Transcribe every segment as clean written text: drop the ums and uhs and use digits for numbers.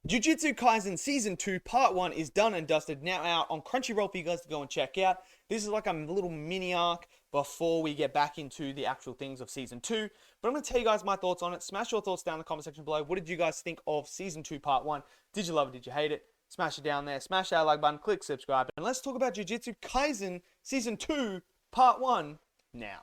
Jujutsu Kaisen Season 2 Part 1 is done and dusted, now out on Crunchyroll for you guys to go and check out. This is like a little mini arc before we get back into the actual things of Season 2. But I'm going to tell you guys my thoughts on it. Smash your thoughts down in the comment section below. What did you guys think of Season 2 Part 1? Did you love it? Did you hate it? Smash it down there. Smash that like button. Click subscribe. And let's talk about Jujutsu Kaisen Season 2 Part 1 now.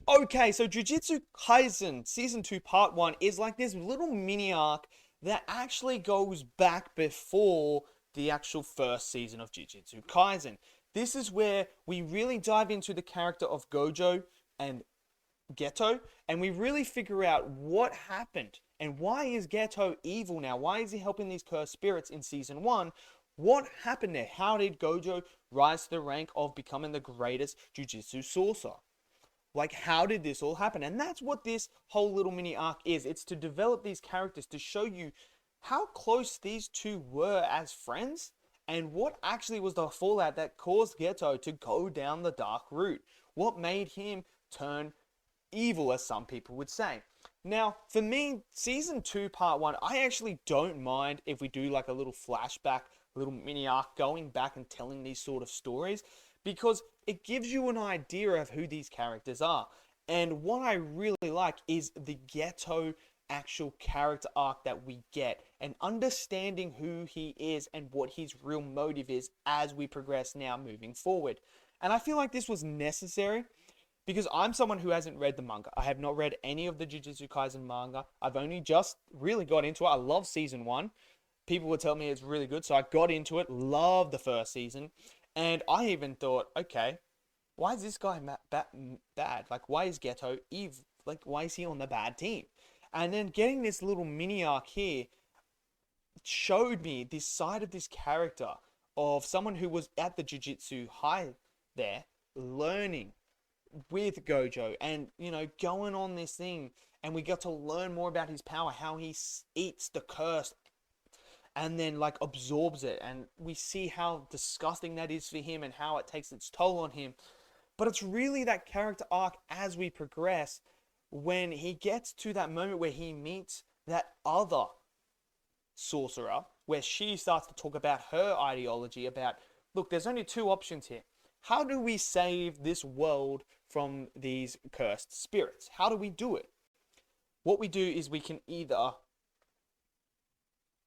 Okay, so Jujutsu Kaisen Season 2 Part 1 is like this little mini arc that actually goes back before the actual first season of Jujutsu Kaisen. This is where we really dive into the character of Gojo and Geto, and we really figure out what happened and why is Geto evil now? Why is he helping these cursed spirits in Season 1? What happened there? How did Gojo rise to the rank of becoming the greatest Jujutsu sorcerer? Like, how did this all happen? And that's what this whole little mini arc is. It's to develop these characters, to show you how close these two were as friends and what actually was the fallout that caused Geto to go down the dark route. What made him turn evil, as some people would say. Now, for me, Season 2 Part 1, I actually don't mind if we do like a little flashback, a little mini arc going back and telling these sort of stories, because it gives you an idea of who these characters are. And what I really like is the Geto actual character arc that we get, and understanding who he is and what his real motive is as we progress now moving forward. And I feel like this was necessary because I'm someone who hasn't read the manga. I have not read any of the Jujutsu Kaisen manga. I've only just really got into it. I love Season 1. People would tell me it's really good, so I got into it, loved the first season. And I even thought, okay, why is this guy bad? Like, why is Geto evil? Like, why is he on the bad team? And then getting this little mini arc here showed me this side of this character of someone who was at the Jujutsu High there, learning with Gojo and, you know, going on this thing. And we got to learn more about his power, how he eats the curse and then like absorbs it, and we see how disgusting that is for him and how it takes its toll on him. But it's really that character arc as we progress, when he gets to that moment where he meets that other sorcerer, where she starts to talk about her ideology about, look, there's only two options here. How do we save this world from these cursed spirits? How do we do it? What we do is we can either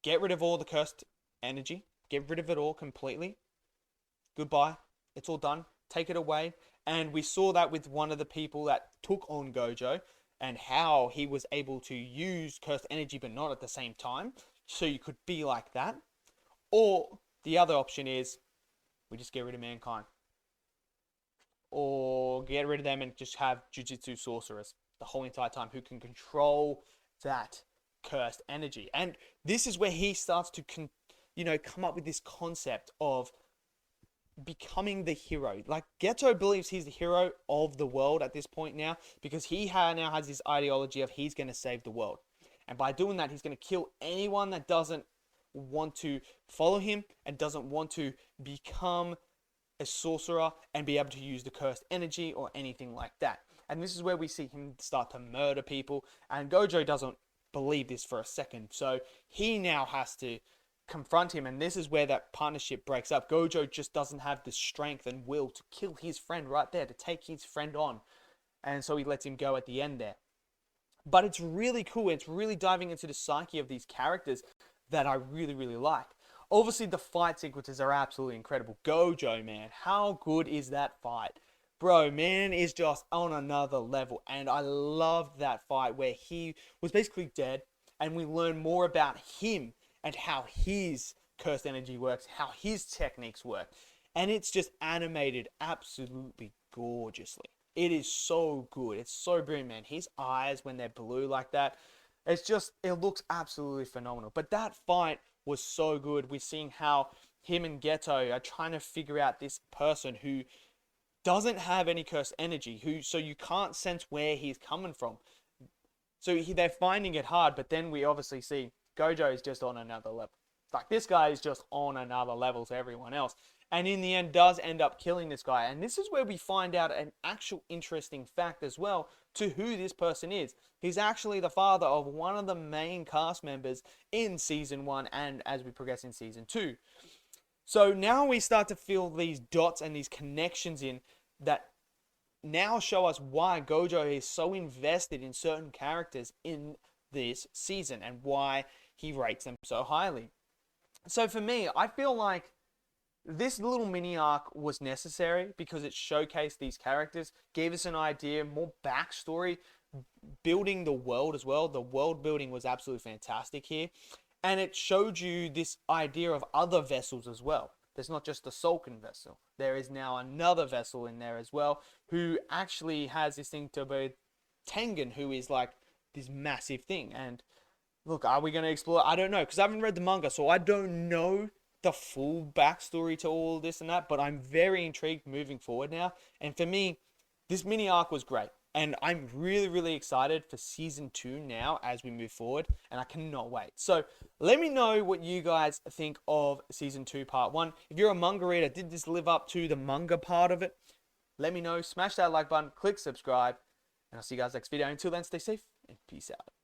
get rid of all the cursed energy. Get rid of it all completely. Goodbye. It's all done. Take it away. And we saw that with one of the people that took on Gojo and how he was able to use cursed energy but not at the same time. So you could be like that. Or the other option is we just get rid of mankind. Or get rid of them and just have Jujutsu sorcerers the whole entire time who can control that cursed energy. And this is where he starts to come up with this concept of becoming the hero. Like, Geto believes he's the hero of the world at this point now, because he now has this ideology of he's going to save the world, and by doing that he's going to kill anyone that doesn't want to follow him and doesn't want to become a sorcerer and be able to use the cursed energy or anything like that. And this is where we see him start to murder people, and Gojo doesn't believe this for a second, so he now has to confront him, and this is where that partnership breaks up. Gojo just doesn't have the strength and will to kill his friend right there, to take his friend on, and so he lets him go at the end there. But it's really cool. It's really diving into the psyche of these characters that I really, really like. Obviously, the fight sequences are absolutely incredible. Gojo, man, how good is that fight? Bro, man is just on another level. And I loved that fight where he was basically dead, and we learn more about him and how his cursed energy works, how his techniques work. And it's just animated absolutely gorgeously. It is so good. It's so brilliant, man. His eyes, when they're blue like that, it looks absolutely phenomenal. But that fight was so good. We're seeing how him and Geto are trying to figure out this person who doesn't have any cursed energy, so you can't sense where he's coming from. So they're finding it hard, but then we obviously see Gojo is just on another level. Like, this guy is just on another level to everyone else. and in the end does end up killing this guy. And this is where we find out an actual interesting fact as well to who this person is. He's actually the father of one of the main cast members in season 1 and as we progress in season 2. So now we start to feel these dots and these connections in that now show us why Gojo is so invested in certain characters in this season and why he rates them so highly. So for me, I feel like this little mini arc was necessary because it showcased these characters, gave us an idea, more backstory, building the world as well. The world building was absolutely fantastic here. And it showed you this idea of other vessels as well. There's not just the Sulcan vessel. There is now another vessel in there as well who actually has this thing to be Tengen, who is like this massive thing. And look, are we going to explore? I don't know, because I haven't read the manga, so I don't know the full backstory to all this and that, but I'm very intrigued moving forward now. And for me, this mini arc was great. And I'm really, really excited for season 2 now as we move forward. And I cannot wait. So let me know what you guys think of season 2 part 1. If you're a manga reader, did this live up to the manga part of it? Let me know. Smash that like button, click subscribe. And I'll see you guys next video. Until then, stay safe and peace out.